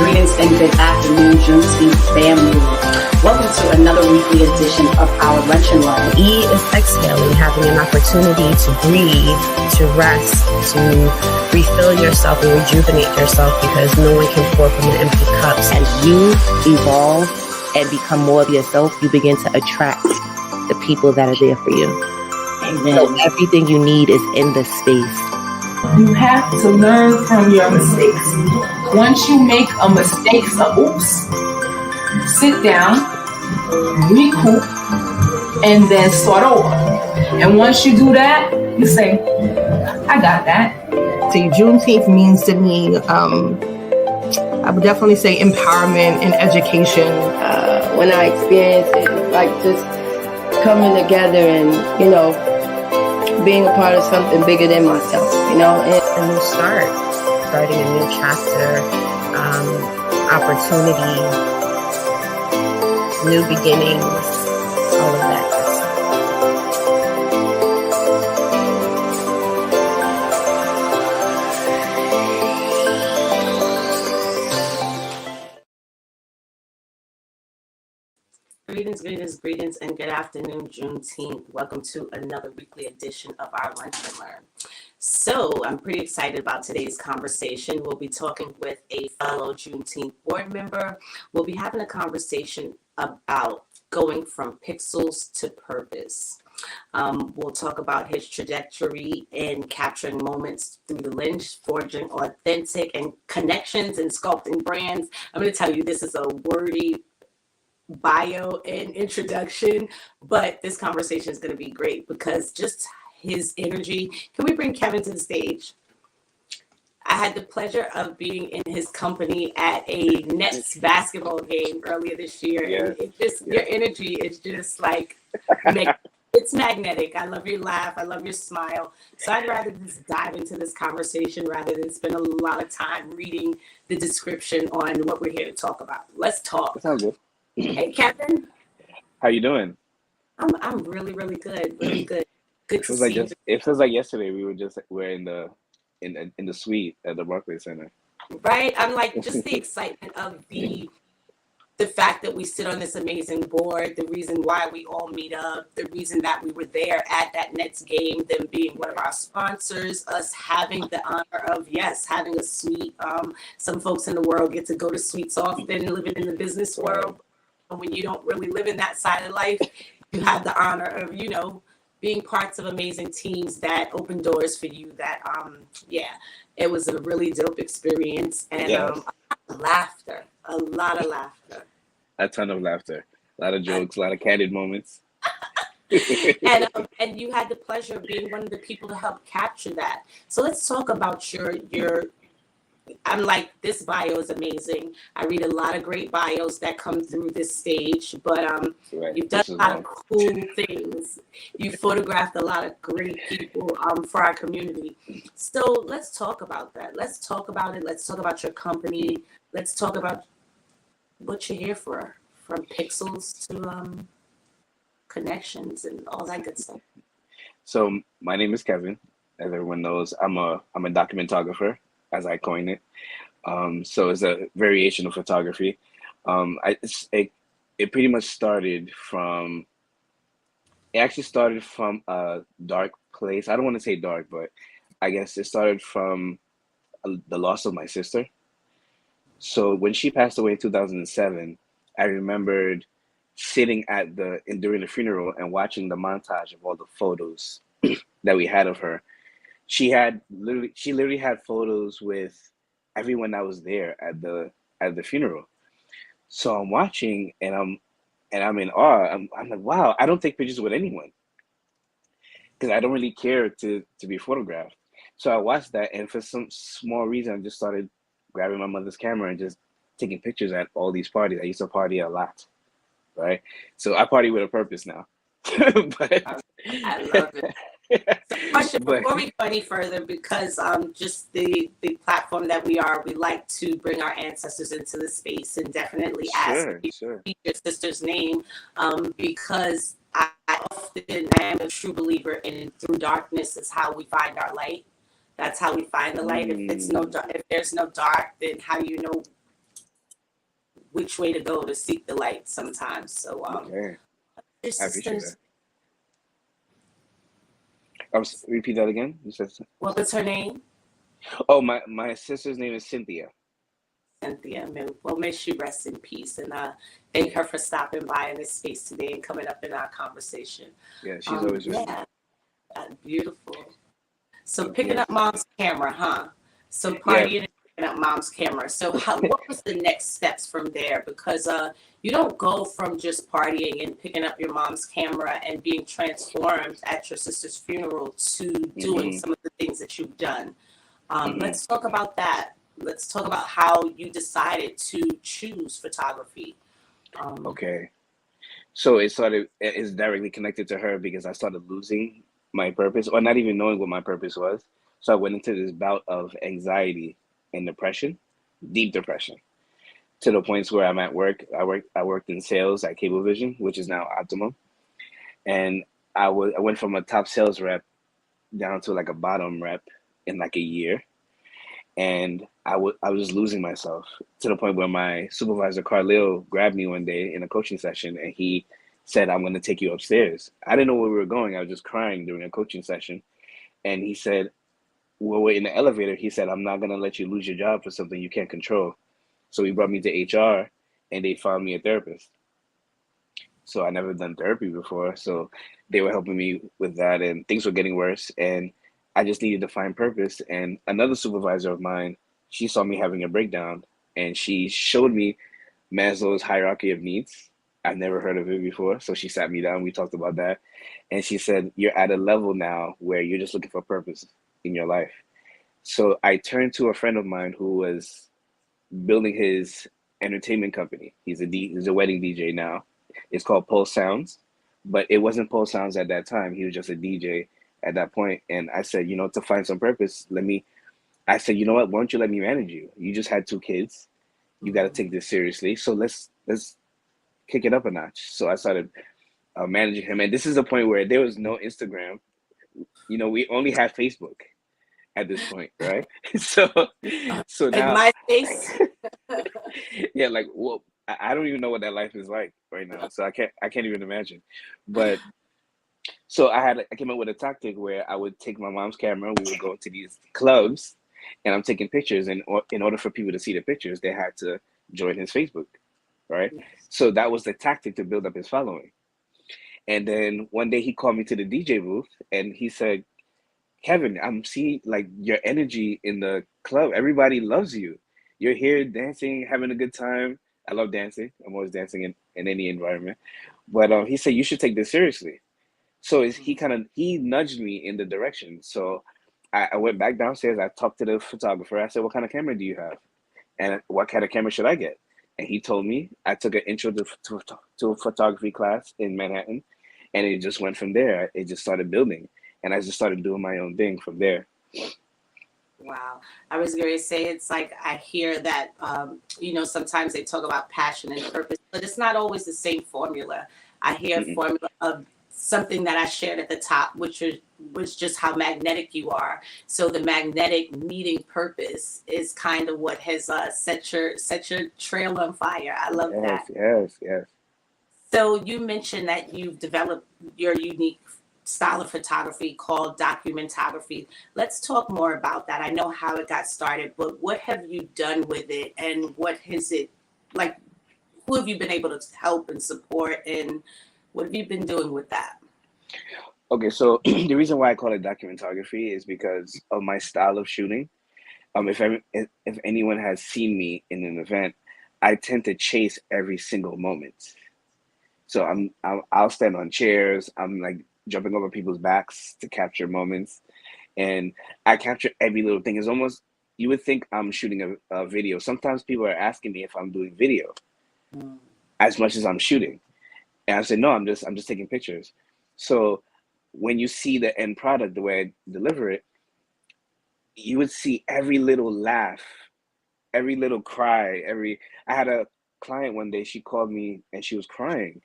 Greetings, and good afternoon, Juneteenth family. Welcome to another weekly edition of our Lunch and Learn. E is exhaling, having an opportunity to breathe, to rest, to refill yourself and rejuvenate yourself, because no one can pour from an empty cup. As you evolve and become more of yourself, you begin to attract the people that are there for you. Amen. So everything you need is in the space. You have to learn from your mistakes. Once you make a mistake, sit down, recoup, and then start over. And once you do that, you say, I got that. See, Juneteenth means to me, I would definitely say empowerment and education. When I experience it, like just coming together and, being a part of something bigger than myself, and A new start, starting a new chapter, opportunity, new beginnings, all of that good stuff. Greetings, and good afternoon, Juneteenth. Welcome to another weekly edition of our Lunch and Learn. So I'm pretty excited about today's conversation. We'll be talking with a fellow Juneteenth board member. We'll be having a conversation about going from pixels to purpose. We'll talk about his trajectory in capturing moments through the lens, forging authentic and connections and sculpting brands. I'm going to tell you, this is a wordy bio and introduction, but this conversation is going to be great because just his energy. Can we bring Kevin to the stage? I had the pleasure of being in his company at a Nets basketball game earlier this year. Yes. And your energy is just like, it's magnetic. I love your laugh. I love your smile. So I'd rather just dive into this conversation rather than spend a lot of time reading the description on what we're here to talk about. Let's talk. That sounds good. Hey, Kevin. How you doing? I'm really, really good. Really good. Good It to feels see you. it feels like yesterday we're in the suite at the Barclays Center. Right? I'm like, just the excitement of the fact that we sit on this amazing board, the reason why we all meet up, the reason that we were there at that Nets game, them being one of our sponsors, us having the honor of, having a suite. Some folks in the world get to go to suites often, living in the business world. When you don't really live in that side of life, you have the honor of, being parts of amazing teams that open doors for you. That, it was a really dope experience, and Yes. a lot of laughter. A ton of laughter, a lot of jokes, a lot of candid moments. And you had the pleasure of being one of the people to help capture that. So let's talk about your. I'm like, this bio is amazing. I read a lot of great bios that come through this stage, but Right. you've done a lot of cool things. You photographed a lot of great people for our community. So let's talk about that. Let's talk about it. Let's talk about your company. Let's talk about what you're here for, from pixels to connections and all that good stuff. So my name is Kevin. As everyone knows, I'm a documentographer, as I coined it. So it's a variation of photography. It pretty much started from. It actually started from a dark place. I don't want to say dark, but I guess it started from the loss of my sister. So when she passed away in 2007, I remembered sitting during the funeral and watching the montage of all the photos that we had of her. She literally had photos with everyone that was there at the funeral. So I'm watching and I'm in awe. I'm like, wow, I don't take pictures with anyone because I don't really care to be photographed. So I watched that, and for some small reason, I just started grabbing my mother's camera and just taking pictures at all these parties. I used to party a lot, right? So I party with a purpose now. but I love it. So question but before we go any further, because just the platform that we are, we like to bring our ancestors into the space and definitely ask sure, you to sure. speak your sister's name, because I often am a true believer in through darkness is how we find our light. That's how we find the light. Mm, If there's no dark, then how do you know which way to go to seek the light sometimes? So okay, your I appreciate sisters, that. Repeat that again. You said, what was her name? oh, my sister's name is Cynthia. Cynthia. Well, may she rest in peace. And thank her for stopping by in this space today and coming up in our conversation. Yeah, she's always with me. Yeah, beautiful. So Of picking course. up mom's camera, huh? So Yeah. partying and picking up mom's camera. So what was the next steps from there? Because you don't go from just partying and picking up your mom's camera and being transformed at your sister's funeral to doing hmm some of the things that you've done. hmm Let's talk about that. Let's talk about how you decided to choose photography. Um, Okay. So it's directly connected to her because I started losing my purpose or not even knowing what my purpose was. So I went into this bout of anxiety and depression, deep depression, to the points where I'm at work. I worked in sales at Cablevision, which is now Optimum. And I went from a top sales rep down to like a bottom rep in like a year. And I was just losing myself to the point where my supervisor Carlil grabbed me one day in a coaching session and he said, "I'm going to take you upstairs." I didn't know where we were going. I was just crying during a coaching session, and he said, "Well, we're in the elevator." He said, "I'm not going to let you lose your job for something you can't control." So he brought me to HR, and they found me a therapist. So I never done therapy before, so they were helping me with that, and things were getting worse, and I just needed to find purpose. And another supervisor of mine, she saw me having a breakdown, and she showed me Maslow's hierarchy of needs. I've never heard of it before, so she sat me down. We talked about that, and she said, "You're at a level now where you're just looking for purpose in your life." So I turned to a friend of mine who was building his entertainment company. He's a wedding DJ now. It's called Pulse Sounds, but it wasn't Pulse Sounds at that time. He was just a DJ at that point. And I said, to find some purpose, I said, you know what? Why don't you let me manage you? You just had two kids. You got to take this seriously. So let's kick it up a notch. So I started managing him. And this is the point where there was no Instagram. We only had Facebook at this point, right? so so in now, my case, yeah, like, well, I don't even know what that life is like right now. So I can't even imagine. But so I came up with a tactic where I would take my mom's camera. We would go to these clubs, and I'm taking pictures. And in order for people to see the pictures, they had to join his Facebook, right? So that was the tactic to build up his following. And then one day he called me to the DJ booth, and he said, "Kevin, I'm seeing like your energy in the club. Everybody loves you. You're here dancing, having a good time." I love dancing. I'm always dancing in any environment. But he said, "You should take this seriously." So he nudged me in the direction. So I went back downstairs. I talked to the photographer. I said, "What kind of camera do you have? And what kind of camera should I get?" And he told me. I took an intro to a photography class in Manhattan, and it just went from there. It just started building, and I just started doing my own thing from there. wow. I was going to say, it's like I hear that, sometimes they talk about passion and purpose, but it's not always the same formula. I hear a Mm-mm. formula of something that I shared at the top, which was just how magnetic you are. So the magnetic meeting purpose is kind of what has set your trail on fire. I love Yes, that. yes, yes. So you mentioned that you've developed your unique style of photography called documentography. Let's talk more about that. I know how it got started, but what have you done with it, and what has it like? Who have you been able to help and support, and what have you been doing with that? Okay, so the reason why I call it documentography is because of my style of shooting. If anyone has seen me in an event, I tend to chase every single moment. So I'll stand on chairs. I'm like jumping over people's backs to capture moments, and I capture every little thing. It's almost, you would think I'm shooting a video. Sometimes people are asking me if I'm doing video Mm. as much as I'm shooting, and I say no, I'm just taking pictures. So when you see the end product, the way I deliver it, you would see every little laugh, every little cry. I had a client one day. She called me and she was crying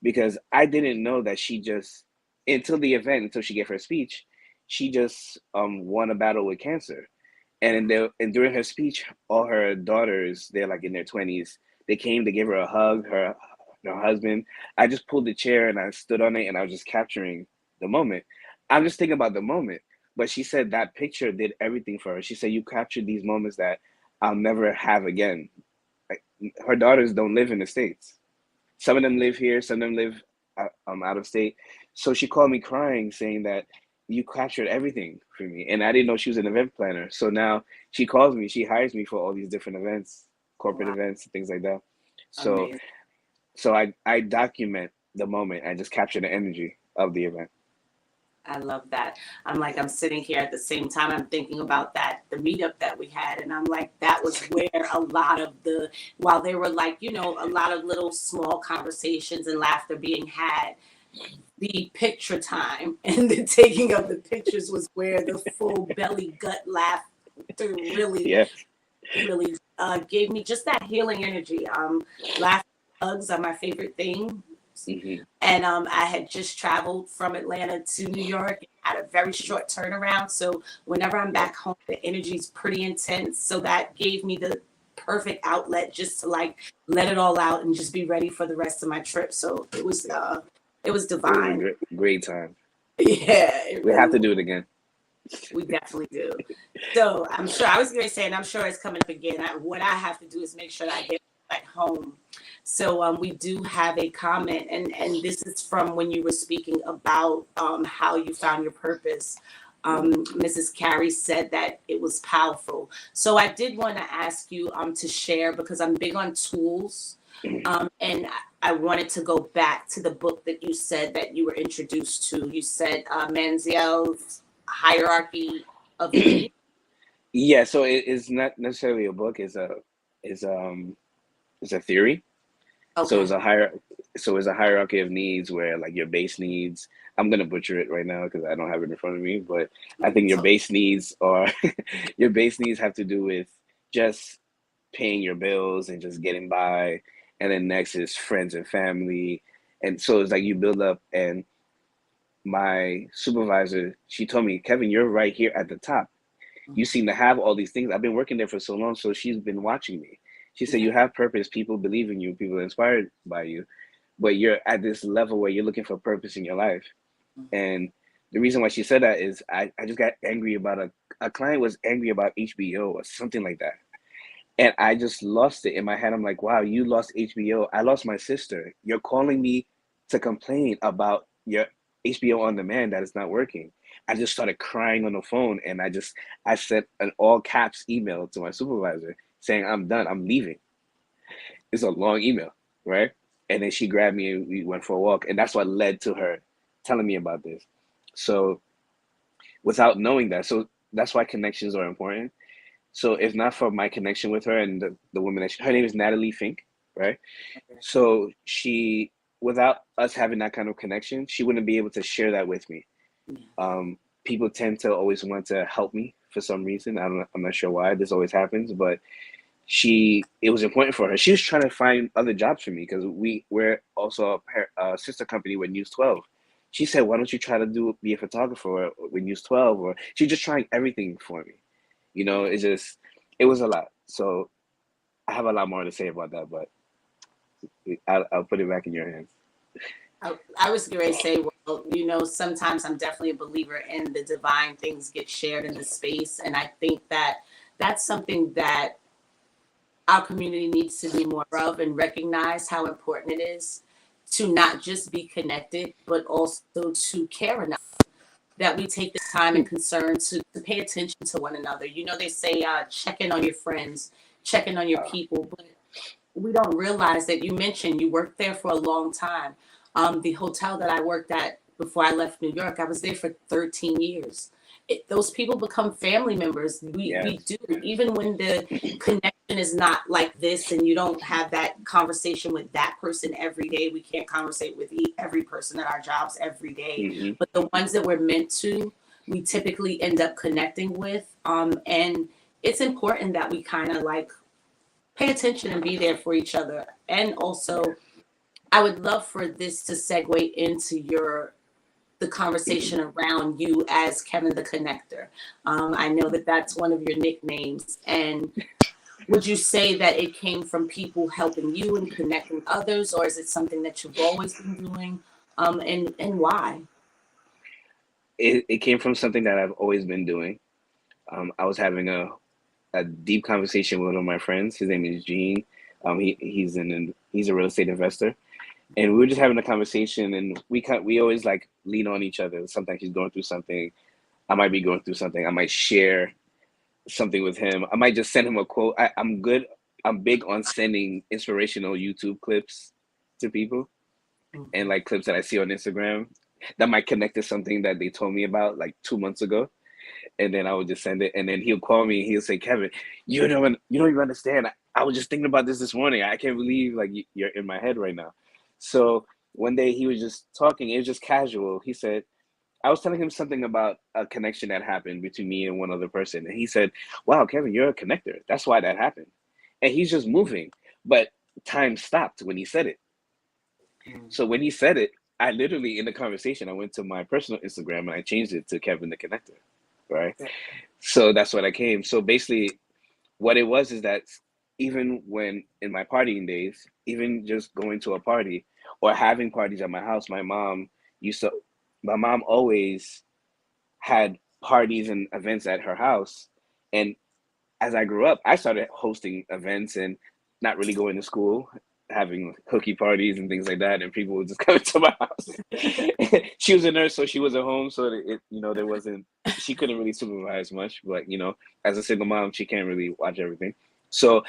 because I didn't know that she just, until the event, until she gave her speech, she just won a battle with cancer. And during her speech, all her daughters, they're like in their 20s, they came to give her a hug, her husband. I just pulled the chair and I stood on it and I was just capturing the moment. I'm just thinking about the moment. But she said that picture did everything for her. She said, you captured these moments that I'll never have again. Like, her daughters don't live in the States. Some of them live here, some of them live out of state. So she called me crying, saying that you captured everything for me. And I didn't know she was an event planner. So now she calls me, she hires me for all these different events, corporate Wow, events, things like that. So amazing. I document the moment. I just capture the energy of the event. I love that. I'm sitting here at the same time. I'm thinking about the meetup that we had. And I'm like, that was where a lot of while there were like, a lot of little small conversations and laughter being had, the picture time and the taking of the pictures was where the full belly gut laughter really, Yeah. really gave me just that healing energy. Laughter, hugs are my favorite thing. Hmm. And I had just traveled from Atlanta to New York, had a very short turnaround. So whenever I'm back home, the energy is pretty intense. So that gave me the perfect outlet just to like let it all out and just be ready for the rest of my trip. So it was It was a divine. great time. Yeah, it We have really to was. do it again. We definitely do. So I'm sure I was going to say, and I'm sure it's coming up again. What I have to do is make sure that I get at home. So we do have a comment, and this is from when you were speaking about how you found your purpose. Mrs. Carey said that it was powerful. So I did want to ask you to share, because I'm big on tools, and I wanted to go back to the book that you said that you were introduced to. You said Manziel's Hierarchy of Need. Yeah, so it is not necessarily a book. Is it's a theory. So Okay. it's a hierarchy of needs where like your base needs. I'm gonna butcher it right now because I don't have it in front of me, but I think your So base needs are your base needs have to do with just paying your bills and just getting by, and then next is friends and family, and so it's like you build up. And my supervisor, she told me, Kevin, you're right here at the top. You seem to have all these things. I've been working there for so long, so she's been watching me. She said, yeah. you have purpose. People believe in you. People are inspired by you. But you're at this level where you're looking for purpose in your life. And the reason why she said that is I just got angry about a client was angry about HBO or something like that. And I just lost it in my head. I'm like, wow, you lost HBO. I lost my sister. You're calling me to complain about your HBO on demand that is not working. I just started crying on the phone, and I sent an all caps email to my supervisor saying, I'm done. I'm leaving. It's a long email, right? And then she grabbed me and we went for a walk. And that's what led to her telling me about this. So without knowing that, so that's why connections are important. So if not for my connection with her and the woman her name is Natalie Fink, right? So without us having that kind of connection, she wouldn't be able to share that with me. People tend to always want to help me for some reason. I'm not sure why this always happens, but it was important for her. She was trying to find other jobs for me because we're also a sister company with News 12. She said, why don't you try to be a photographer with News 12? Or she's just trying everything for me. It was a lot. So I have a lot more to say about that, but I'll put it back in your hands. I was going to say, well, you know, sometimes I'm definitely a believer in the divine things get shared in the space. And I think that that's something that our community needs to do more of and recognize how important it is to not just be connected, but also to care enough that we take the time and concern to pay attention to one another. You know, they say check in on your friends, check in on your people, but we don't realize that you mentioned you worked there for a long time. The hotel that I worked at before I left New York, I was there for 13 years. Those people become family members. We do, even when the connection is not like this and you don't have that conversation with that person every day. We can't conversate with every person at our jobs every day, Mm-hmm. but the ones that we're meant to, we typically end up connecting with. And it's important that we kind of like pay attention and be there for each other. And also, I would love for this to segue into the conversation around you as Kevin the Connector. I know that that's one of your nicknames. And would you say that it came from people helping you and connecting others, or is it something that you've always been doing? And why? It came from something that I've always been doing. I was having a deep conversation with one of my friends. His name is Gene. He's a real estate investor, and we were just having a conversation. And we always like lean on each other. Sometimes he's going through something. I might be going through something. I might share something with him. I might just send him a quote. I'm good. I'm big on sending inspirational YouTube clips to people, and like clips that I see on Instagram that might connect to something that they told me about like 2 months ago. And then I would just send it, and then he'll call me. He'll say, "Kevin, you don't even understand. I was just thinking about this morning. I can't believe like you're in my head right now." So one day he was just talking. It was just casual. He said, I was telling him something about a connection that happened between me and one other person, and he said, "Wow, Kevin, you're a connector. That's why that happened." And he's just moving, but time stopped when he said it. So when he said it, I literally in the conversation, I went to my personal Instagram and I changed it to Kevin the Connector. Right. So that's what I came. So basically what it was is that even when in my partying days, even just going to a party or having parties at my house, my mom always had parties and events at her house. And as I grew up, I started hosting events and not really going to school, having cookie parties and things like that, and people would just come to my house. She was a nurse, so she was at home, so she couldn't really supervise much, but as a single mom, she can't really watch everything. So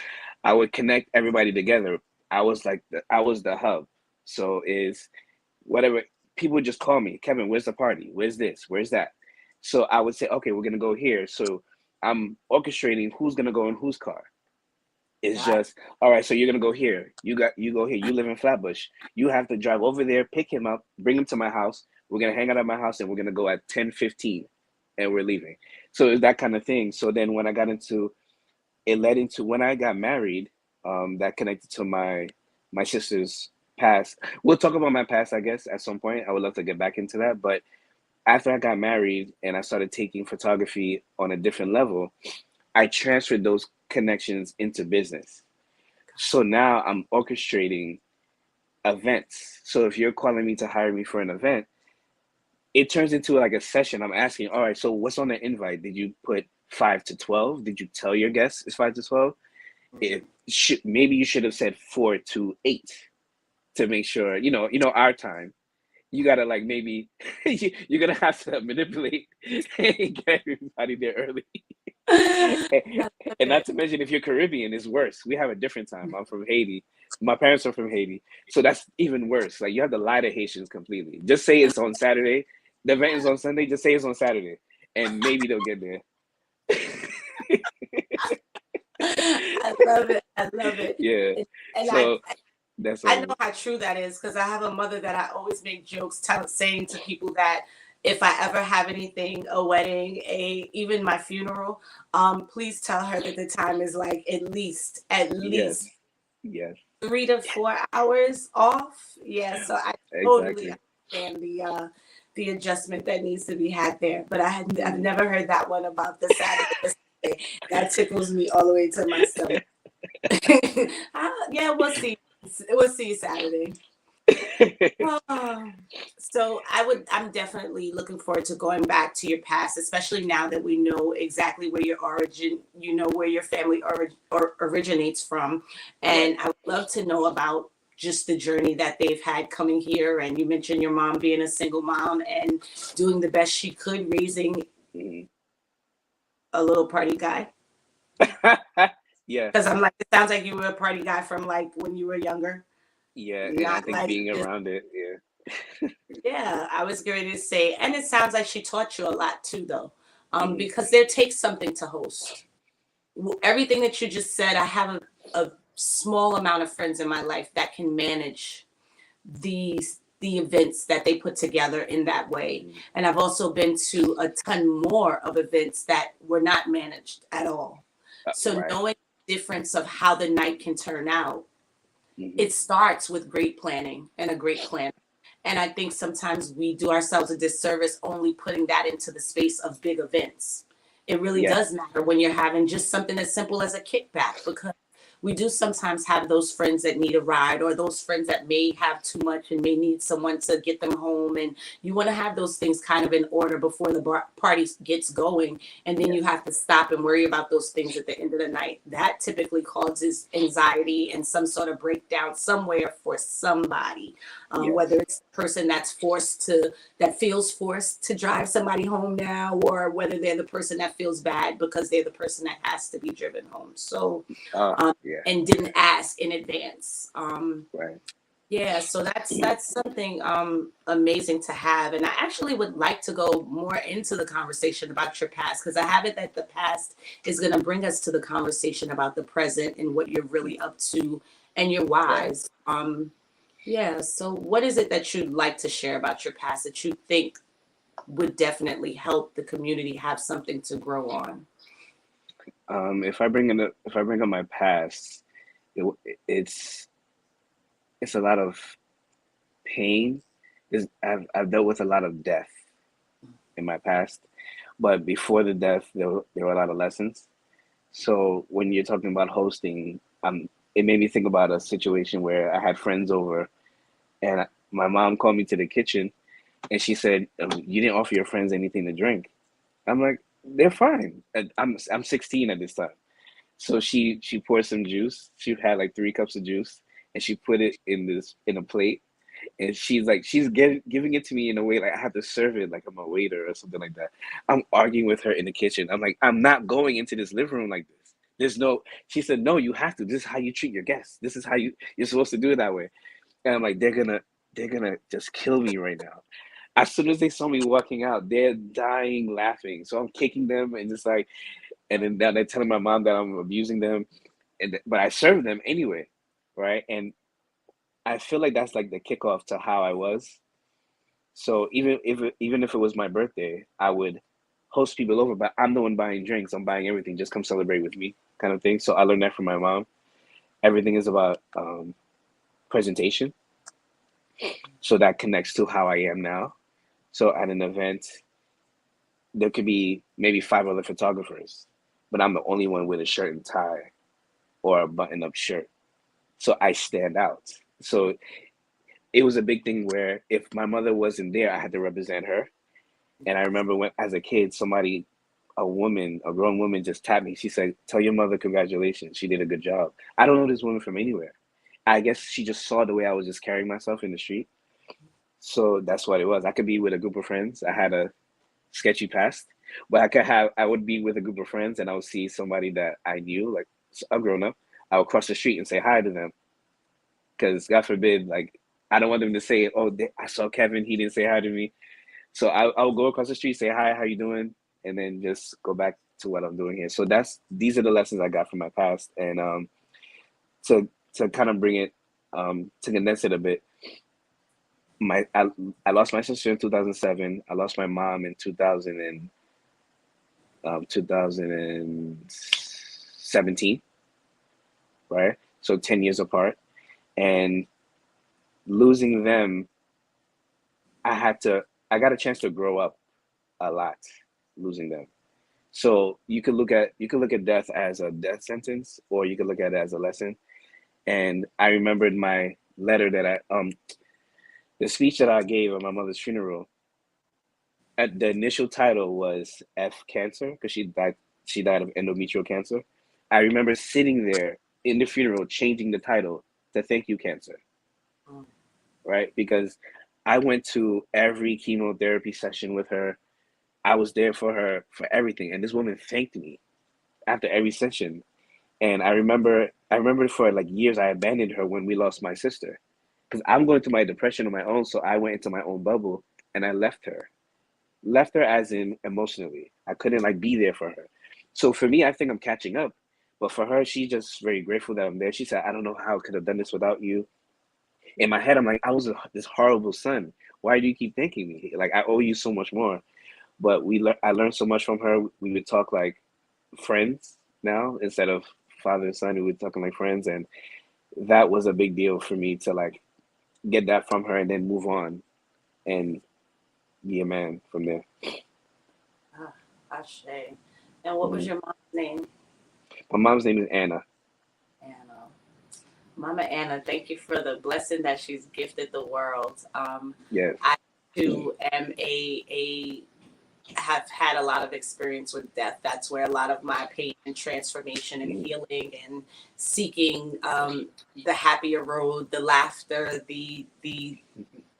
I would connect everybody together. I was the hub. So is whatever, people would just call me, "Kevin, where's the party? Where's this? Where's that?" So I would say, "Okay, we're gonna go here." So I'm orchestrating who's gonna go in whose car. It's just, all right, so you're gonna go here. You go here. You live in Flatbush. You have to drive over there, pick him up, bring him to my house. We're gonna hang out at my house, and we're gonna go at 10:15, and we're leaving. So it's that kind of thing. So then when it led into when I got married, that connected to my sister's past. We'll talk about my past, I guess, at some point. I would love to get back into that. But after I got married and I started taking photography on a different level, I transferred those connections into business. So now I'm orchestrating events. So if you're calling me to hire me for an event, it turns into like a session. I'm asking, all right, so what's on the invite? Did you put 5 to 12? Did you tell your guests it's 5 to 12? Maybe you should have said 4 to 8 to make sure, our time. You gotta like maybe you're gonna have to manipulate and get everybody there early. And not to mention, if you're Caribbean, it's worse. We have a different time. I'm from Haiti. My parents are from Haiti, so that's even worse. Like you have to lie to Haitians completely. Just say it's on Saturday. The event is on Sunday. Just say it's on Saturday, and maybe they'll get there. I love it. I love it. Yeah. And so I know how true that is, because I have a mother that I always make jokes saying to people that if I ever have anything, a wedding, even my funeral, please tell her that the time is like at least yes 3 to 4 hours off. Yeah, so I totally understand the adjustment that needs to be had there. But I've never heard that one about the Saturday. That tickles me all the way to my stomach. Yeah, we'll see. We'll see Saturday. Oh, so I'm definitely looking forward to going back to your past, especially now that we know exactly where your origin, where your family originates from. Right. And I would love to know about just the journey that they've had coming here. And you mentioned your mom being a single mom and doing the best she could raising Mhm. a little party guy. Yeah, Because I'm like, it sounds like you were a party guy from like when you were younger. yeah, and I Not think like being just around it, yeah. Yeah, I was going to say, and it sounds like she taught you a lot too, though, Mhm. because there takes something to host. Everything that you just said, I have a small amount of friends in my life that can manage the events that they put together in that way, Mhm. and I've also been to a ton more of events that were not managed at all. So Right. knowing the difference of how the night can turn out, Mhm. it starts with great planning and a great plan. And I think sometimes we do ourselves a disservice only putting that into the space of big events. It really Yeah, does matter when you're having just something as simple as a kickback, because we do sometimes have those friends that need a ride, or those friends that may have too much and may need someone to get them home. And you want to have those things kind of in order before the party gets going. And then yeah, you have to stop and worry about those things at the end of the night. That typically causes anxiety and some sort of breakdown somewhere for somebody, yes, whether it's the person that feels forced to drive somebody home now, or whether they're the person that feels bad because they're the person that has to be driven home. So, yeah, and didn't ask in advance. right. Yeah, so that's something amazing to have, and I actually would like to go more into the conversation about your past, because I have it that the past is going to bring us to the conversation about the present and what you're really up to and your Right. whys. Yeah, so what is it that you'd like to share about your past that you think would definitely help the community have something to grow on? If I bring up my past, it, it's it's a lot of pain. I've dealt with a lot of death in my past, but before the death, there were a lot of lessons. So when you're talking about hosting, it made me think about a situation where I had friends over, and my mom called me to the kitchen, and she said, "You didn't offer your friends anything to drink." I'm like, "They're fine." And I'm 16 at this time. So she poured some juice. She had like 3 cups of juice, and she put it in a plate. And giving it to me in a way like I have to serve it like I'm a waiter or something like that. I'm arguing with her in the kitchen. I'm like, I'm not going into this living room like this. There's no. She said, no, you have to. This is how you treat your guests. This is how you're supposed to do it that way. And I'm like, they're gonna just kill me right now. As soon as they saw me walking out, they're dying laughing. So I'm kicking them and just like, and then now they're telling my mom that I'm abusing them, but I serve them anyway, right? And I feel like that's like the kickoff to how I was. So even if it was my birthday, I would host people over, but I'm the one buying drinks. I'm buying everything. Just come celebrate with me, kind of thing. So I learned that from my mom. Everything is about presentation, so that connects to how I am now. So at an event, there could be maybe 5 other photographers, but I'm the only one with a shirt and tie or a button-up shirt. So I stand out. So it was a big thing where if my mother wasn't there, I had to represent her. And I remember when, as a kid, a grown woman, just tapped me. She said, "Tell your mother congratulations. She did a good job." I don't know this woman from anywhere. I guess she just saw the way I was just carrying myself in the street. So that's what it was. I could be with a group of friends. I had a sketchy past, but I would be with a group of friends and I would see somebody that I knew, like a grown up. I would cross the street and say hi to them because God forbid, like I don't want them to say, "Oh, I saw Kevin. He didn't say hi to me." So I'll go across the street, say hi, how you doing, and then just go back to what I'm doing here. So these are the lessons I got from my past, and to kind of bring it to condense it a bit. My I lost my sister in 2007. I lost my mom in 2017, right? So 10 years apart, and losing them, I got a chance to grow up a lot losing them. So you could look at death as a death sentence, or you could look at it as a lesson. And I remembered my letter that The speech that I gave at my mother's funeral, at the initial title was F Cancer, because she died of endometrial cancer. I remember sitting there in the funeral changing the title to Thank You Cancer. Right? Because I went to every chemotherapy session with her. I was there for her for everything. And this woman thanked me after every session. And I remember for like years I abandoned her when we lost my sister. Because I'm going through my depression on my own, so I went into my own bubble and I left her. Left her as in emotionally. I couldn't like be there for her. So for me, I think I'm catching up. But for her, she's just very grateful that I'm there. She said, I don't know how I could have done this without you. In my head, I'm like, I was this horrible son. Why do you keep thanking me? Like, I owe you so much more. But I learned so much from her. We would talk like friends now instead of father and son. We would talk like friends. And that was a big deal for me to like get that from her and then move on and be a man from there. Ashe. And what was your mom's name? My mom's name is Anna. Anna. Mama Anna, thank you for the blessing that she's gifted the world. Yes. I too am have had a lot of experience with death. That's where a lot of my pain and transformation and healing and seeking the happier road, the laughter, the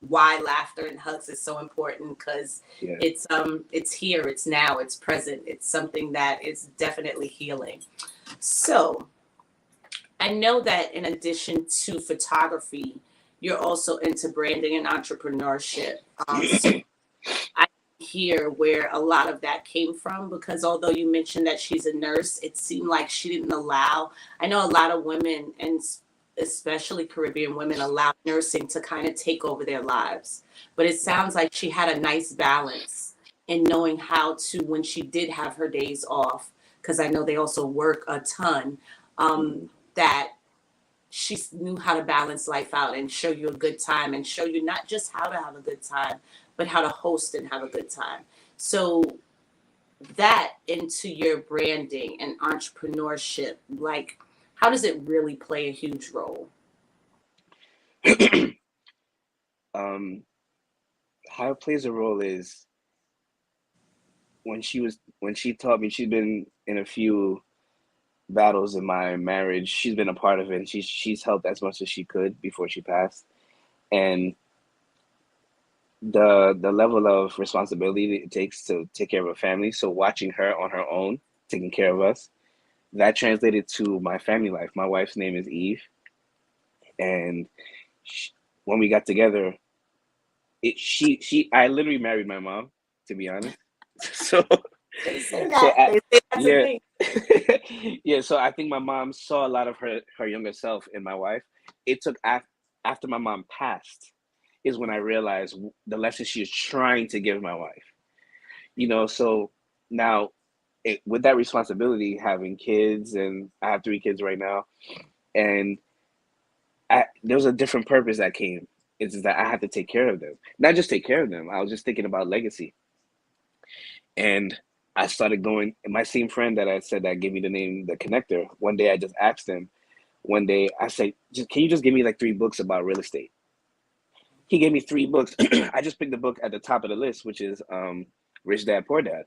why laughter and hugs is so important, because it's here, it's now, it's present. It's something that is definitely healing. So I know that in addition to photography, you're also into branding and entrepreneurship. So I hear where a lot of that came from, because although you mentioned that she's a nurse, it seemed like she didn't allow, I know a lot of women, and especially Caribbean women, allow nursing to kind of take over their lives. But it sounds like she had a nice balance in knowing how to, when she did have her days off, because I know they also work a ton, that she knew how to balance life out and show you a good time, and show you not just how to have a good time, but how to host and have a good time. So that into your branding and entrepreneurship, like, how does it really play a huge role? How it plays a role is when she taught me, she's been in a few battles in my marriage. She's been a part of it, and she's helped as much as she could before she passed. And the level of responsibility it takes to take care of a family. So watching her on her own, taking care of us, that translated to my family life. My wife's name is Eve. And when we got together, I literally married my mom, to be honest. So, They say that. yeah. Yeah, so I think my mom saw a lot of her younger self in my wife. It took after my mom passed is when I realized the lesson she was trying to give my wife. So now with that responsibility, having kids, and I have 3 kids right now, and there was a different purpose that came. It's that I had to take care of them. Not just take care of them. I was just thinking about legacy. And I started going, and my same friend that I said that gave me the name, The Connector, one day I just asked him, I said, can you just give me like 3 books about real estate? He gave me 3 books. I just picked the book at the top of the list, which is Rich Dad, Poor Dad.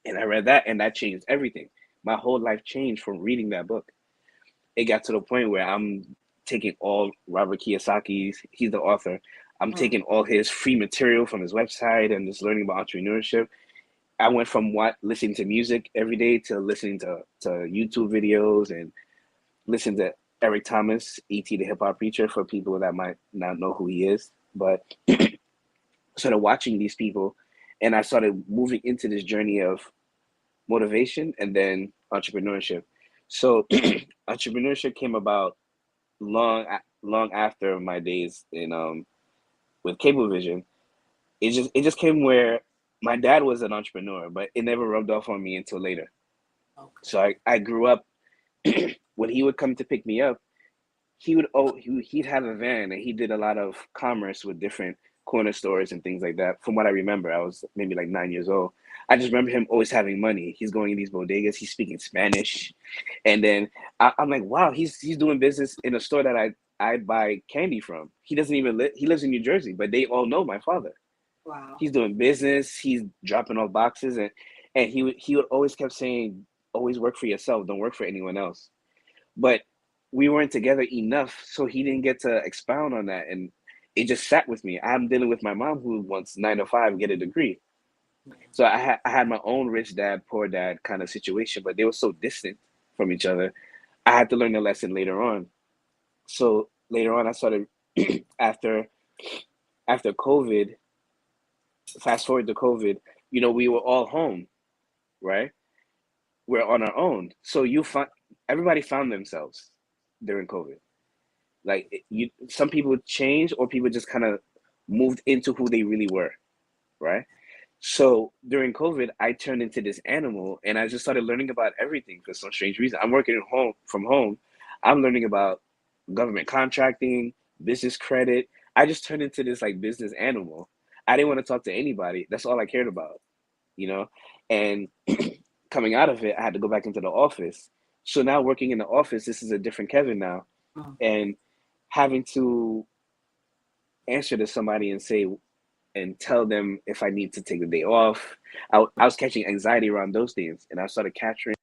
And I read that, and that changed everything. My whole life changed from reading that book. It got to the point where I'm taking all Robert Kiyosaki's, he's the author, I'm taking all his free material from his website and just learning about entrepreneurship. I went from listening to music every day to listening to YouTube videos and listening to Eric Thomas, E.T. the Hip Hop Preacher, for people that might not know who he is. But started watching these people, and I started moving into this journey of motivation and then entrepreneurship. So entrepreneurship came about long after my days in with Cablevision. It just came where my dad was an entrepreneur, but it never rubbed off on me until later. Okay. So I grew up, when he would come to pick me up, he'd have a van, and he did a lot of commerce with different corner stores and things like that. From what I remember, I was maybe like 9 years old. I just remember him always having money. He's going in these bodegas, he's speaking Spanish. And then I'm like, wow, he's doing business in a store that I buy candy from. He doesn't even live. He lives in New Jersey, but they all know my father. Wow. He's doing business. He's dropping off boxes, and he would always kept saying, "Always work for yourself. Don't work for anyone else." But we weren't together enough, so he didn't get to expound on that, and it just sat with me. I'm dealing with my mom who wants 9 to 5 get a degree. So I had my own rich dad, poor dad kind of situation, but they were so distant from each other. I had to learn the lesson later on. So later on, I started after after COVID. Fast forward to COVID, we were all home, right? We're on our own. So everybody found themselves during COVID. Like some people changed, or people just kind of moved into who they really were, right? So during COVID, I turned into this animal, and I just started learning about everything for some strange reason. I'm working at home from home. I'm learning about government contracting, business credit. I just turned into this like business animal. I didn't want to talk to anybody. That's all I cared about, you know? And coming out of it, I had to go back into the office. So now working in the office, this is a different Kevin now. And having to answer to somebody and say, and tell them if I need to take the day off. I was catching anxiety around those things, and I started capturing.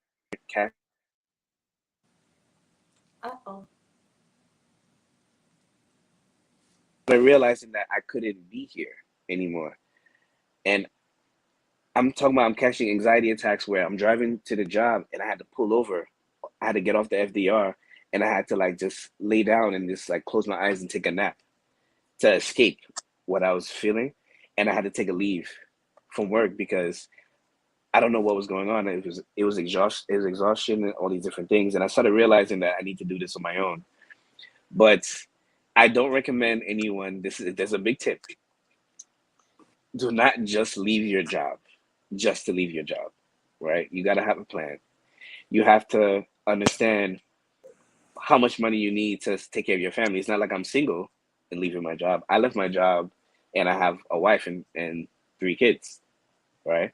Uh-oh. Started realizing that I couldn't be here anymore, and I'm catching anxiety attacks where I'm driving to the job and I had to pull over. I had to get off the FDR, and I had to like just lay down and just like close my eyes and take a nap to escape what I was feeling. And I had to take a leave from work because I don't know what was going on. It was exhaustion and all these different things. And I started realizing that I need to do this on my own. But I don't recommend anyone. There's a big tip. Do not just leave your job just to leave your job, right? You got to have a plan. You have to understand how much money you need to take care of your family. It's not like I'm single and leaving my job. I left my job and I have a wife and 3 kids, right?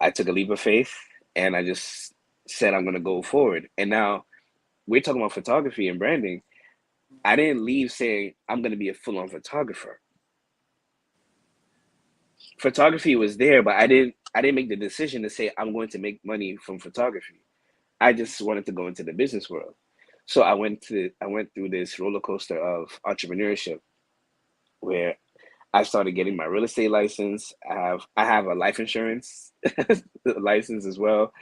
I took a leap of faith and I just said I'm going to go forward. And now we're talking about photography and branding. I didn't leave saying I'm going to be a full-on photographer. Photography was there, but I didn't make the decision to say I'm going to make money from photography. I just wanted to go into the business world. So I went through this roller coaster of entrepreneurship where I started getting my real estate license. I have a life insurance license as well.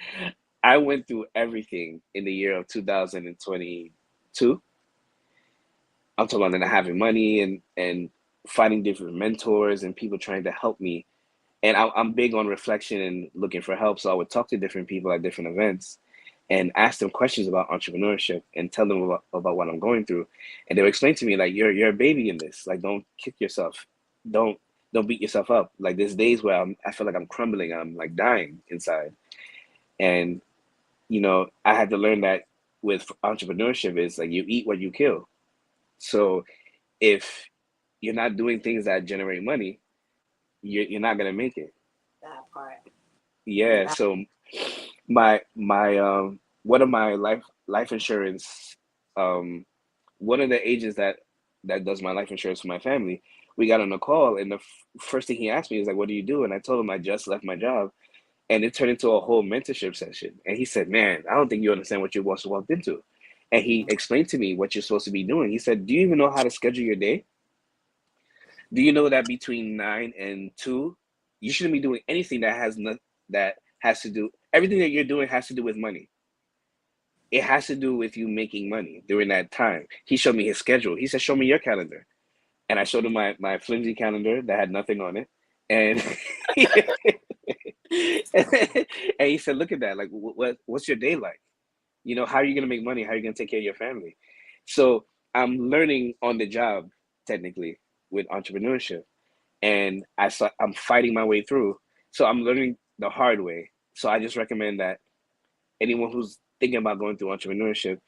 I went through everything in the year of 2022. I'm talking about having money and finding different mentors and people trying to help me. And I'm big on reflection and looking for help. So I would talk to different people at different events and ask them questions about entrepreneurship and tell them about what I'm going through. And they would explain to me, like, you're a baby in this. Like, don't kick yourself. Don't beat yourself up. Like, there's days where I feel like I'm crumbling. I'm like dying inside. And, I had to learn that with entrepreneurship is like you eat what you kill. So if you're not doing things that generate money, you're not gonna make it. That part. Yeah. That, So my one of my life insurance, one of the agents that does my life insurance for my family, we got on a call, and the first thing he asked me is like, "What do you do?" And I told him I just left my job, and it turned into a whole mentorship session. And he said, "Man, I don't think you understand what you walked into." And he explained to me what you're supposed to be doing. He said, "Do you even know how to schedule your day? Do you know that between 9 and 2, you shouldn't be doing anything that has to do everything that you're doing has to do with money. It has to do with you making money during that time." He showed me his schedule. He said, "Show me your calendar." And I showed him my flimsy calendar that had nothing on it. And and he said, "Look at that. Like, what's your day like? How are you going to make money? How are you going to take care of your family?" So I'm learning on the job, technically, with entrepreneurship. And I'm fighting my way through. So I'm learning the hard way. So I just recommend that anyone who's thinking about going through entrepreneurship,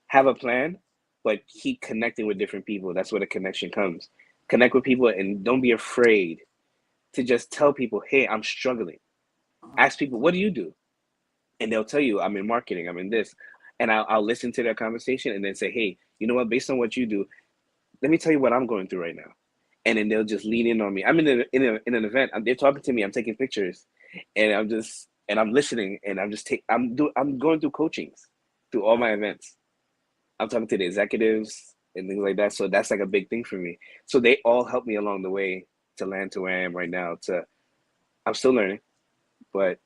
have a plan, but keep connecting with different people. That's where the connection comes. Connect with people and don't be afraid to just tell people, "Hey, I'm struggling." Ask people, "What do you do?" And they'll tell you, "I'm in marketing, I'm in this." And I'll listen to their conversation and then say, "Hey, you know what, based on what you do, let me tell you what I'm going through right now. And then they'll just lean in on me. I'm in an event. They're talking to me. I'm taking pictures, and I'm listening, and I'm going through coachings through all my events. I'm talking to the executives and things like that. So that's like a big thing for me. So they all helped me along the way to land to where I am right now. I'm still learning, but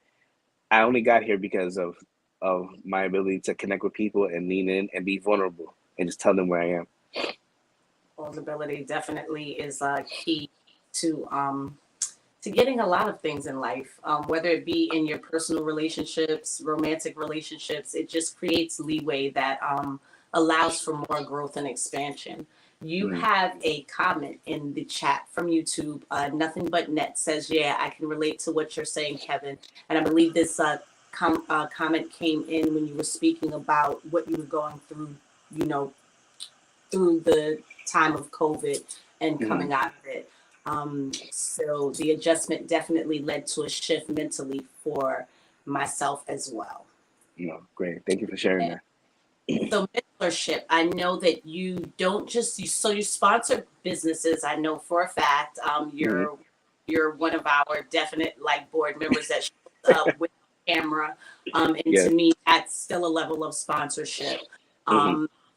I only got here because of my ability to connect with people and lean in and be vulnerable and just tell them where I am. Vulnerability definitely is a key to getting a lot of things in life, whether it be in your personal relationships, romantic relationships. It just creates leeway that allows for more growth and expansion. You have a comment in the chat from YouTube. Nothing but net says, "Yeah, I can relate to what you're saying, Kevin." And I believe this comment came in when you were speaking about what you were going through, you know, through the time of COVID and coming out of it. So the adjustment definitely led to a shift mentally for myself as well. No, great. Thank you for sharing that. So mentorship, I know that you don't you sponsor businesses. I know for a fact. You're one of our definite like board members that shows up with the camera. And Yes. to me, that's still a level of sponsorship.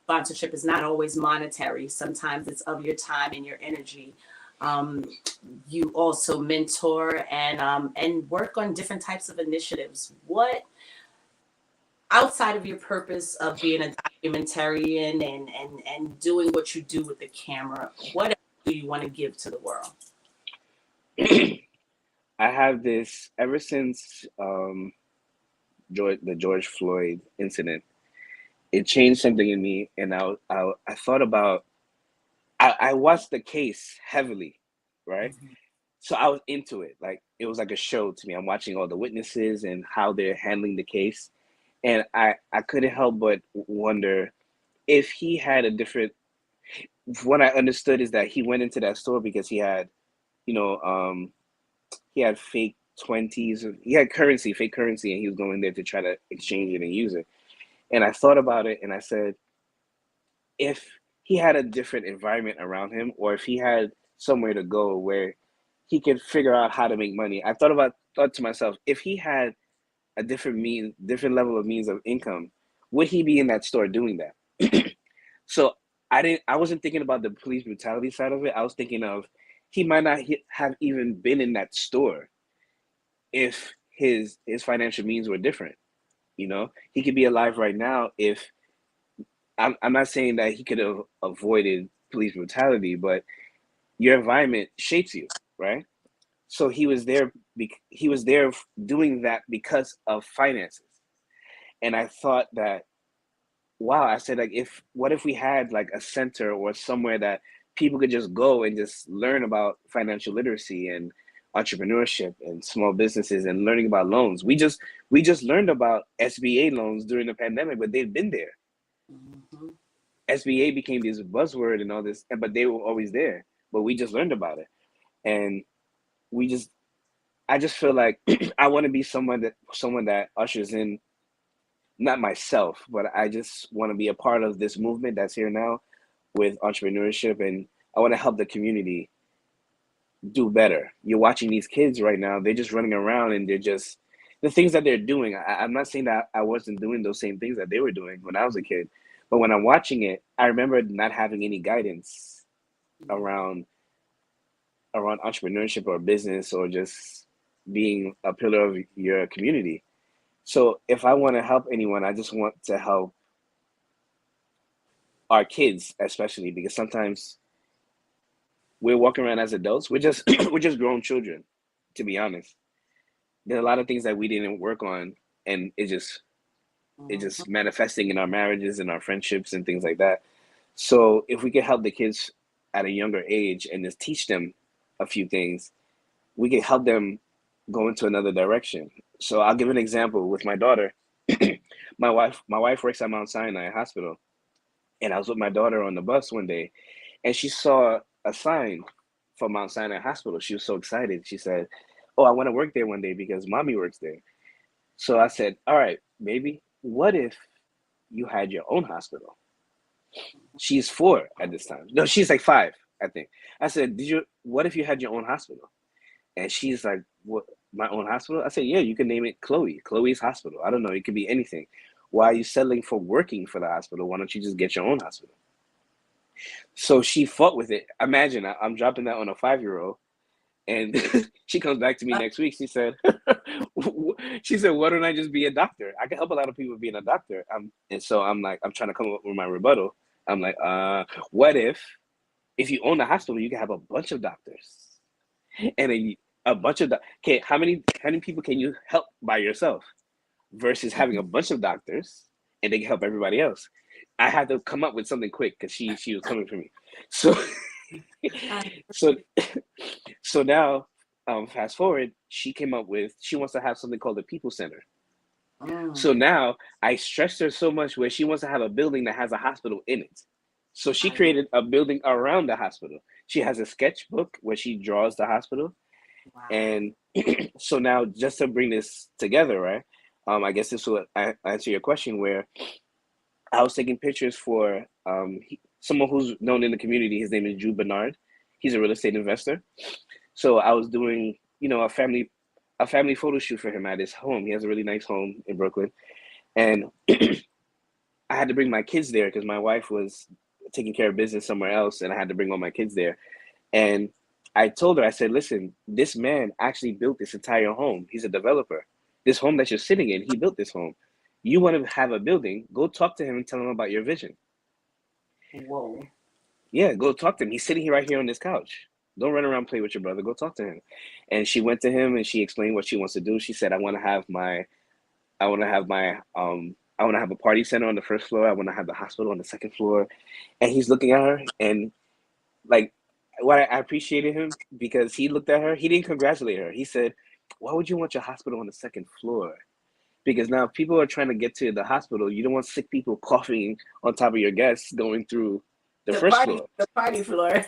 Sponsorship is not always monetary. Sometimes it's of your time and your energy. You also mentor and work on different types of initiatives. What, outside of your purpose of being a documentarian and doing what you do with the camera, what else do you want to give to the world? I have this ever since the George Floyd incident. It changed something in me, and I thought about. I watched the case heavily, right? So I was into it. Like it was like a show to me. I'm watching all the witnesses and how they're handling the case, and I couldn't help but wonder if he had a different. What I understood is that he went into that store because he had, you know, he had fake 20s. He had fake currency, and he was going there to try to exchange it and use it. And I thought about it, and I said, if he had a different environment around him, or if he had somewhere to go where he could figure out how to make money, I thought to myself, if he had a different level of means of income, would he be in that store doing that? So I wasn't thinking about the police brutality side of it. I was thinking of he might not have even been in that store if his financial means were different. You know, he could be alive right now if I'm not saying that he could have avoided police brutality, but your environment shapes you, right? So he was there doing that because of finances. And I thought that, wow, I said, like, what if we had like a center or somewhere that people could just go and just learn about financial literacy and entrepreneurship and small businesses and learning about loans. We just learned about SBA loans during the pandemic, but they've been there. SBA became this buzzword and all this, but they were always there. But we just learned about it, and I just feel like I want to be someone that ushers in, not myself, but I just want to be a part of this movement that's here now with entrepreneurship, and I want to help the community do better. You're watching these kids right now, they're just running around and they're just, the things that they're doing, I'm not saying that I wasn't doing those same things that they were doing when I was a kid, but when I'm watching it, I remember not having any guidance around entrepreneurship or business or just being a pillar of your community. So if I want to help anyone, I just want to help our kids, especially because sometimes we're walking around as adults. We're just we're just grown children, to be honest. There are a lot of things that we didn't work on, and it just manifesting in our marriages and our friendships and things like that. So if we can help the kids at a younger age and just teach them a few things, we can help them go into another direction. So I'll give an example with my daughter. My wife works at Mount Sinai Hospital, and I was with my daughter on the bus one day, and she saw a sign for Mount Sinai Hospital. She was so excited. She said, "Oh, I want to work there one day because mommy works there." So I said, "All right, baby, what if you had your own hospital?" She's 4 at this time. No, she's like 5, I think. I said, what if you had your own hospital? And she's like, what, my own hospital? I said, yeah, you can name it Chloe's hospital. I don't know, it could be anything. Why are you settling for working for the hospital? Why don't you just get your own hospital? So she fought with it. Imagine, I'm dropping that on a 5-year-old, and she comes back to me next week. She said, why don't I just be a doctor? I can help a lot of people being a doctor. And so I'm like, I'm trying to come up with my rebuttal. I'm like, what if you own a hospital, you can have a bunch of doctors, and a bunch of okay, how many people can you help by yourself versus having a bunch of doctors and they can help everybody else? I had to come up with something quick because she was coming for me. So so now, fast forward, she came up with, she wants to have something called the People Center. So now I stressed her so much where she wants to have a building that has a hospital in it. So she created a building around the hospital. She has a sketchbook where she draws the hospital. Wow. And so now, just to bring this together, right? I guess this will answer your question, where I was taking pictures for someone who's known in the community. His name is Drew Bernard. He's a real estate investor. So I was doing, a family photo shoot for him at his home. He has a really nice home in Brooklyn. And I had to bring my kids there because my wife was taking care of business somewhere else, and I had to bring all my kids there. And I told her, I said, listen, this man actually built this entire home. He's a developer. This home that you're sitting in, he built this home. You want to have a building, go talk to him and tell him about your vision. Whoa. Yeah, go talk to him. He's sitting here right here on this couch. Don't run around and play with your brother. Go talk to him. And she went to him and she explained what she wants to do. She said, I want to have a party center on the first floor. I want to have the hospital on the second floor. And he's looking at her, and like, what I appreciated him, because he looked at her, he didn't congratulate her. He said, why would you want your hospital on the second floor? Because now people are trying to get to the hospital. You don't want sick people coughing on top of your guests going through the first floor. The party floor.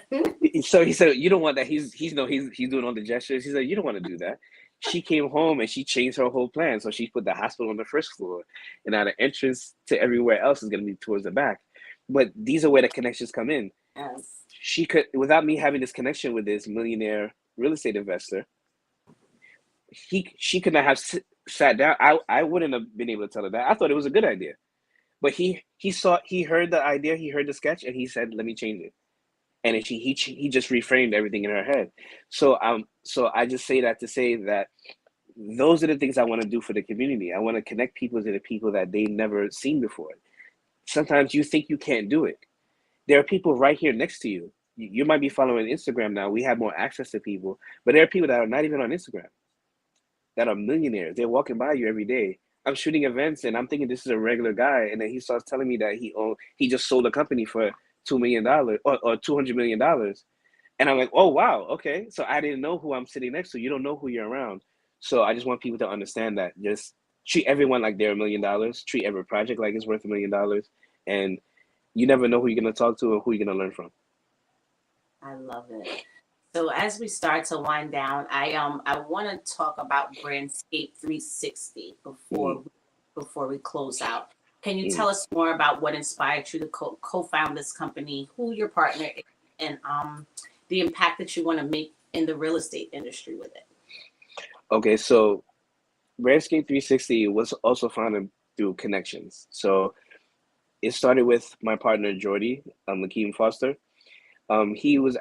So he said, you don't want that. He's doing all the gestures. He said, you don't want to do that. She came home and she changed her whole plan. So she put the hospital on the first floor, and now the entrance to everywhere else is going to be towards the back. But these are where the connections come in. Yes. She could, without me having this connection with this millionaire real estate investor, she could not have sat down. I wouldn't have been able to tell her that. I thought it was a good idea. But he heard the idea, he heard the sketch, and he said, let me change it. And he just reframed everything in her head. So I just say that to say that those are the things I want to do for the community. I want to connect people to the people that they've never seen before. Sometimes you think you can't do it. There are people right here next to you. You might be following Instagram now. We have more access to people, but there are people that are not even on Instagram that are millionaires. They're walking by you every day. I'm shooting events and I'm thinking this is a regular guy, and then he starts telling me that he just sold a company for $2 million or $200 million. And I'm like, oh, wow, okay. So I didn't know who I'm sitting next to. You don't know who you're around. So I just want people to understand that. Just treat everyone like they're $1 million. Treat every project like it's worth $1 million. And you never know who you're going to talk to or who you're going to learn from. I love it. So as we start to wind down, I want to talk about Brandscape 360 before we close out. Can you tell us more about what inspired you to co-found this company, who your partner is, and the impact that you want to make in the real estate industry with it? Okay, so Brandscape 360 was also founded through connections. So it started with my partner Jordy, Lakeem Foster. He's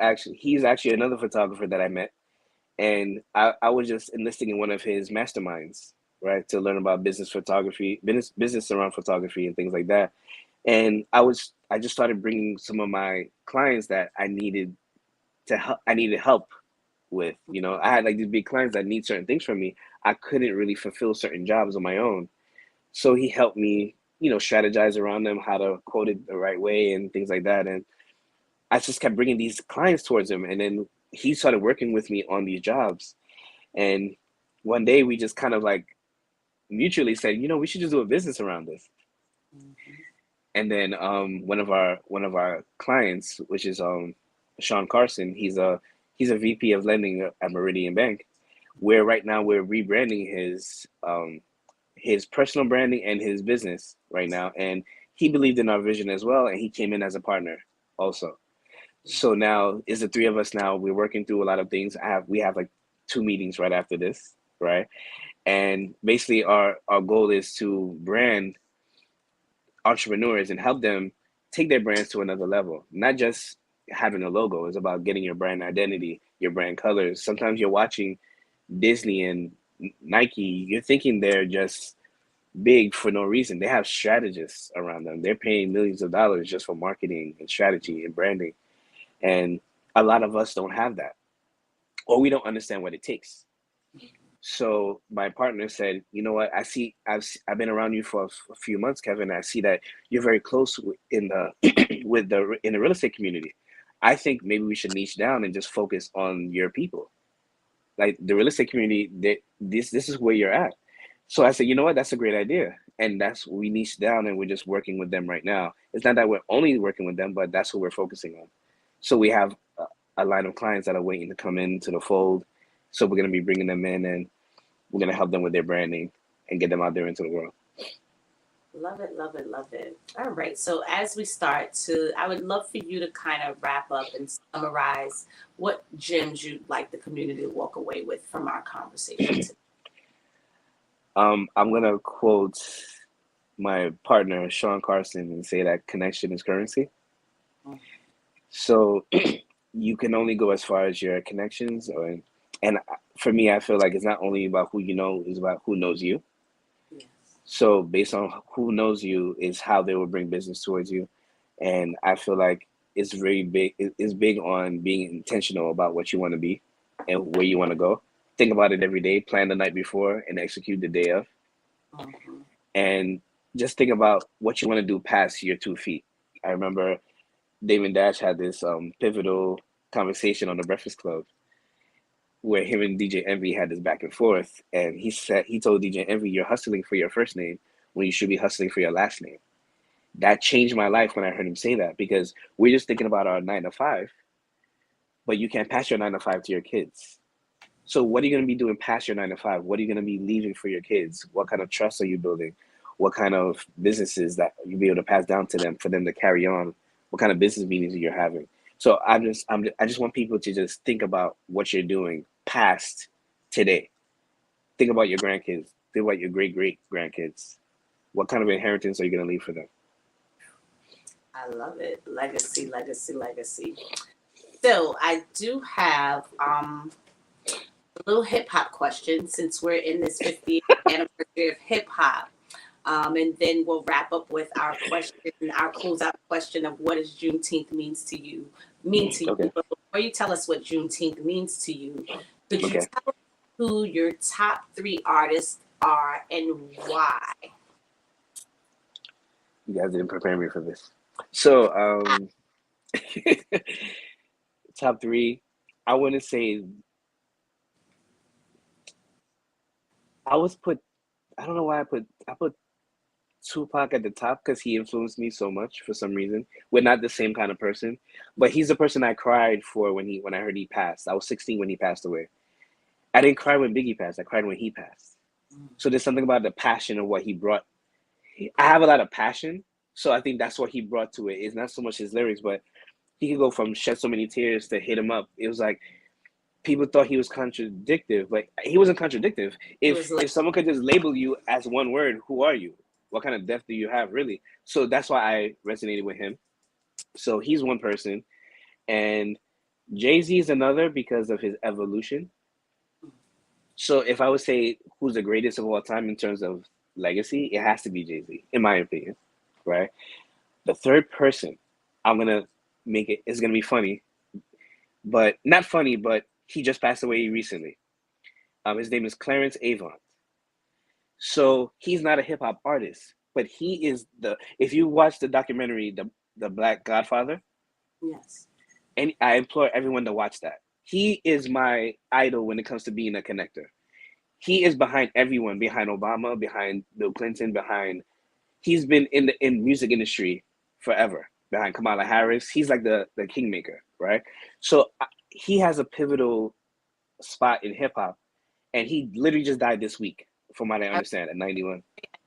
actually another photographer that I met, and I was just enlisting in one of his masterminds, right, to learn about business photography, business around photography and things like that. And I just started bringing some of my clients that I needed help with. I had like these big clients that need certain things from me. I couldn't really fulfill certain jobs on my own, so he helped me, strategize around them, how to quote it the right way and things like that. And I just kept bringing these clients towards him, and then he started working with me on these jobs. And one day we just kind of like mutually said, we should just do a business around this. Mm-hmm. And then one of our clients, which is Sean Carson, he's a VP of lending at Meridian Bank, where right now we're rebranding his personal branding and his business right now. And he believed in our vision as well, and he came in as a partner also. So now it's the three of us now. We're working through a lot of things. We have like 2 meetings right after this, right? And basically our goal is to brand entrepreneurs and help them take their brands to another level. Not just having a logo. It's about getting your brand identity, your brand colors. Sometimes you're watching Disney and Nike, you're thinking they're just big for no reason. They have strategists around them. They're paying millions of dollars just for marketing and strategy and branding. And a lot of us don't have that, or we don't understand what it takes. So my partner said, you know what, I've been around you for a few months, Kevin. I see that you're very close in the in the real estate community. I think maybe we should niche down and just focus on your people. Like the real estate community, this is where you're at. So I said, you know what, that's a great idea. And that's we niche down and we're just working with them right now. It's not that we're only working with them, but that's what we're focusing on. So we have a line of clients that are waiting to come into the fold. So we're going to be bringing them in, and we're going to help them with their branding and get them out there into the world. Love it, love it, love it. All right. So as we start I would love for you to kind of wrap up and summarize what gems you'd like the community to walk away with from our conversation today. I'm going to quote my partner, Sean Carson, and say that connection is currency. So you can only go as far as your connections. And for me, I feel like it's not only about who you know, it's about who knows you. Yes. So based on who knows you is how they will bring business towards you. And I feel like it's very big. It's big on being intentional about what you want to be and where you want to go. Think about it every day, plan the night before, and execute the day of. Mm-hmm. And just think about what you want to do past your 2 feet. I remember Damon Dash had this pivotal conversation on the Breakfast Club where him and DJ Envy had this back and forth. And he told DJ Envy, you're hustling for your first name when you should be hustling for your last name. That changed my life when I heard him say that, because we're just thinking about our 9 to 5, but you can't pass your 9 to 5 to your kids. So what are you going to be doing past your 9 to 5? What are you going to be leaving for your kids? What kind of trust are you building? What kind of businesses that you'll be able to pass down to them for them to carry on? What kind of business meetings you're having? So I just want people to just think about what you're doing past today. Think about your grandkids. Think about your great grandkids. What kind of inheritance are you going to leave for them? I love it. Legacy, legacy, legacy. So I do have a little hip hop question, since we're in this 50th anniversary of hip hop. And then we'll wrap up with our closeout question of what does Juneteenth mean to you. Okay. But before you tell us what Juneteenth means to you, could you tell us who your top 3 artists are and why? You guys didn't prepare me for this. So top 3, I want to say I don't know why I put Tupac at the top, because he influenced me so much for some reason. We're not the same kind of person, but he's the person I cried for when I heard he passed. I was 16 when he passed away. I didn't cry when Biggie passed. I cried when he passed. So there's something about the passion of what he brought. I have a lot of passion, so I think that's what he brought to it. It's not so much his lyrics, but he could go from Shed So Many Tears to Hit 'Em Up. It was like people thought he was contradictive, but he wasn't contradictive. If someone could just label you as one word, who are you? What kind of depth do you have, really? So that's why I resonated with him. So he's one person. And Jay-Z is another because of his evolution. So if I would say who's the greatest of all time in terms of legacy, it has to be Jay-Z, in my opinion, right? The third person, I'm going to make it, it's going to be funny, but not funny, but he just passed away recently. His name is Clarence Avant. So he's not a hip hop artist, but he is if you watch the documentary, the Black Godfather. Yes. And I implore everyone to watch that. He is my idol when it comes to being a connector. He is behind everyone, behind Obama, behind Bill Clinton, he's been in the music industry forever, behind Kamala Harris. He's like the kingmaker, right? So he has a pivotal spot in hip hop, and he literally just died this week, from what I understand, at 91.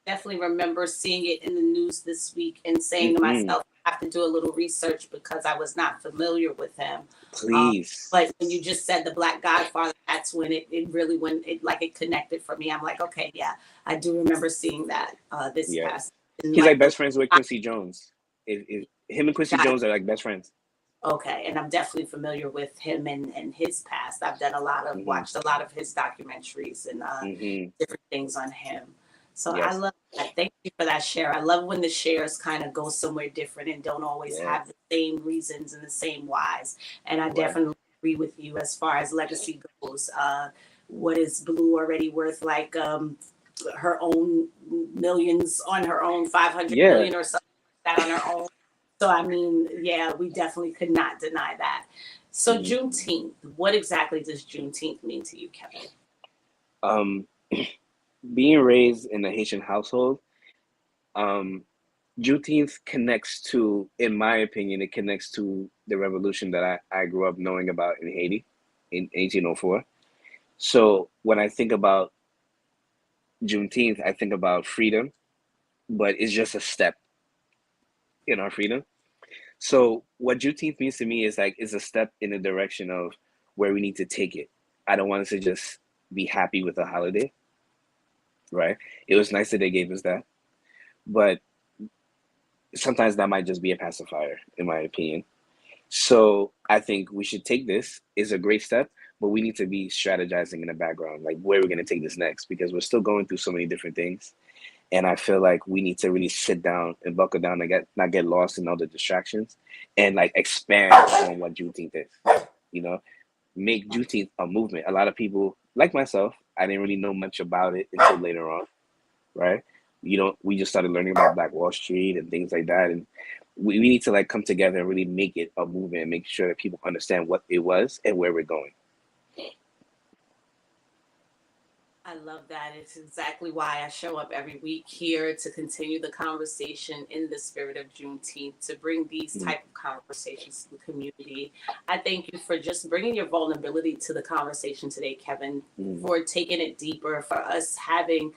definitely remember seeing it in the news this week and saying to Mm-hmm. myself, I have to do a little research because I was not familiar with him. Please. But when you just said the Black Godfather, that's when it really, when it connected for me. I'm like, okay, yeah, I do remember seeing that this Yeah. past. And He's like the- best friends with Quincy Jones. Him and Quincy Got it. Jones are like best friends. Okay, and I'm definitely familiar with him and his past. I've done watched a lot of his documentaries and different things on him. So I Yes. love that. Thank you for that share. I love when the shares kind of go somewhere different and don't always Yeah. have the same reasons and the same whys. And I Right. definitely agree with you as far as legacy goes. What is Blue already worth? Like her own millions on her own, 500 Yeah. million or something like that on her own. So, I mean, yeah, we definitely could not deny that. So, Juneteenth, what exactly does Juneteenth mean to you, Kevin? Being raised in a Haitian household, Juneteenth connects to, in my opinion, it connects to the revolution that I grew up knowing about in Haiti in 1804. So when I think about Juneteenth, I think about freedom, but it's just a step in our freedom. So what Juneteenth means to me is like it's a step in the direction of where we need to take it. I don't want us to just be happy with a holiday, right? It was nice that they gave us that, but sometimes that might just be a pacifier, in my opinion. So I think we should take this. It's a great step, but we need to be strategizing in the background, like where we're going to take this next, because we're still going through so many different things. And I feel like we need to really sit down and buckle down and not get lost in all the distractions and like expand on what Juneteenth is, you know, make Juneteenth a movement. A lot of people, like myself, I didn't really know much about it until later on, right? We just started learning about Black Wall Street and things like that. And we need to like come together and really make it a movement and make sure that people understand what it was and where we're going. I love that. It's exactly why I show up every week here to continue the conversation in the spirit of Juneteenth, to bring these type of conversations to the community. I thank you for just bringing your vulnerability to the conversation today, Kevin, for taking it deeper, for us having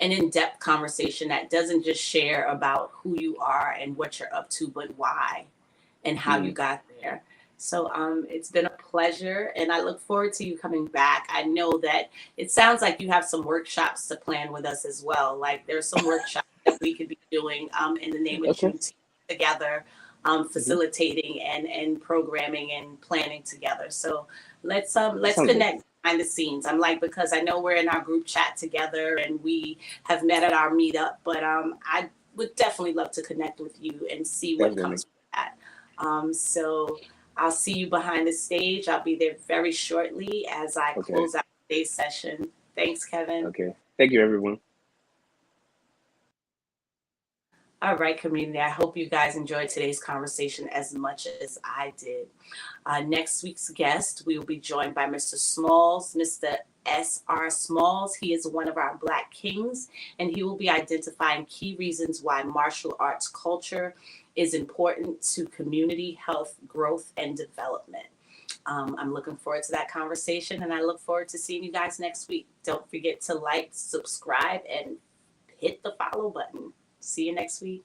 an in-depth conversation that doesn't just share about who you are and what you're up to, but why and how you got there. So it's been a pleasure, and I look forward to you coming back. I know that it sounds like you have some workshops to plan with us as well. Like there's some workshops that we could be doing in the name of Juneteenth together, facilitating and programming and planning together. So let's connect behind the scenes. I'm like, because I know we're in our group chat together and we have met at our meetup, but I would definitely love to connect with you and see what comes with that. So I'll see you behind the stage. I'll be there very shortly as I close out today's session. Thanks, Kevin. Okay. Thank you, everyone. All right, community. I hope you guys enjoyed today's conversation as much as I did. Next week's guest, we will be joined by Mr. Smalls, Mr. S.R. Smalls. He is one of our Black Kings, and he will be identifying key reasons why martial arts culture is important to community health, growth, and development. I'm looking forward to that conversation, and I look forward to seeing you guys next week. Don't forget to like, subscribe, and hit the follow button. See you next week.